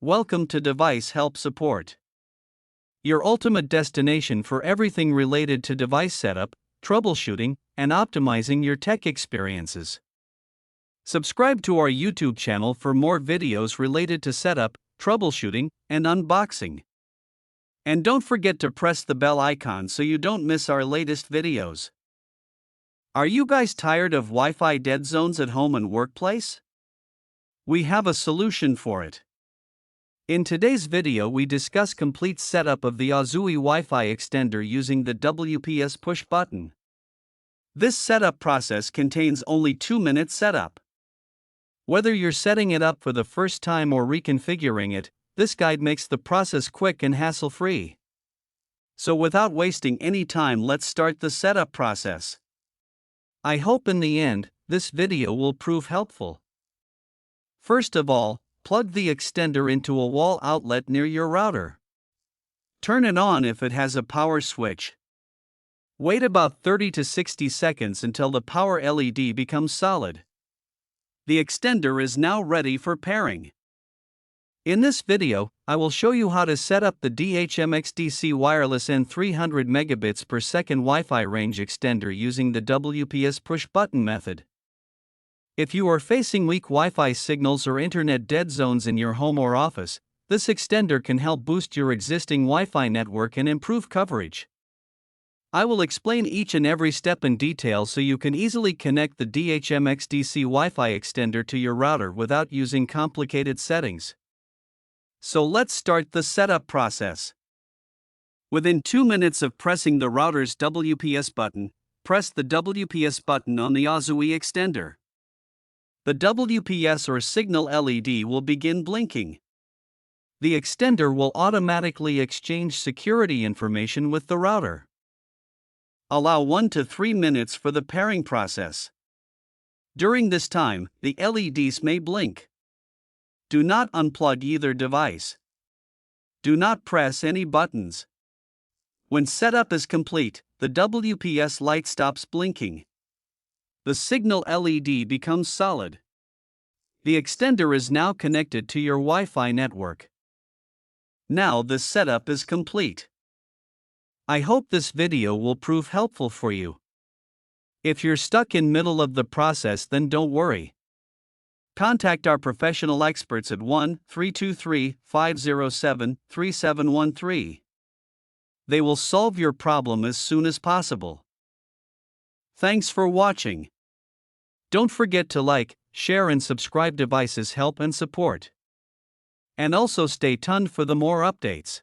Welcome to Device Help Support, your ultimate destination for everything related to device setup, troubleshooting, and optimizing your tech experiences. Subscribe to our YouTube channel for more videos related to setup, troubleshooting, and unboxing. And don't forget to press the bell icon so you don't miss our latest videos. Are you guys tired of Wi-Fi dead zones at home and workplace? We have a solution for it. In today's video we discuss complete setup of the Auzui Wi-Fi Extender using the WPS push button. This setup process contains only 2-minute setup. Whether you're setting it up for the first time or reconfiguring it, this guide makes the process quick and hassle-free. So without wasting any time, let's start the setup process. I hope in the end, this video will prove helpful. First of all, plug the extender into a wall outlet near your router. Turn it on if it has a power switch. Wait about 30 to 60 seconds until the power LED becomes solid. The extender is now ready for pairing. In this video, I will show you how to set up the DHMXDC wireless N 300 megabits per second Wi-Fi range extender using the WPS push button method. If you are facing weak Wi-Fi signals or internet dead zones in your home or office, this extender can help boost your existing Wi-Fi network and improve coverage. I will explain each and every step in detail so you can easily connect the DHMXDC Wi-Fi extender to your router without using complicated settings. So let's start the setup process. Within 2 minutes of pressing the router's WPS button, press the WPS button on the Auzui Extender. The WPS or signal LED will begin blinking. The extender will automatically exchange security information with the router. Allow 1 to 3 minutes for the pairing process. During this time, the LEDs may blink. Do not unplug either device. Do not press any buttons. When setup is complete, the WPS light stops blinking. The signal LED becomes solid. The extender is now connected to your Wi-Fi network. Now the setup is complete. I hope this video will prove helpful for you. If you're stuck in middle of the process, then don't worry. Contact our professional experts at 1-323-507-3713. They will solve your problem as soon as possible. Thanks for watching. Don't forget to like, share and subscribe. Devices Help and Support. And also stay tuned for the more updates.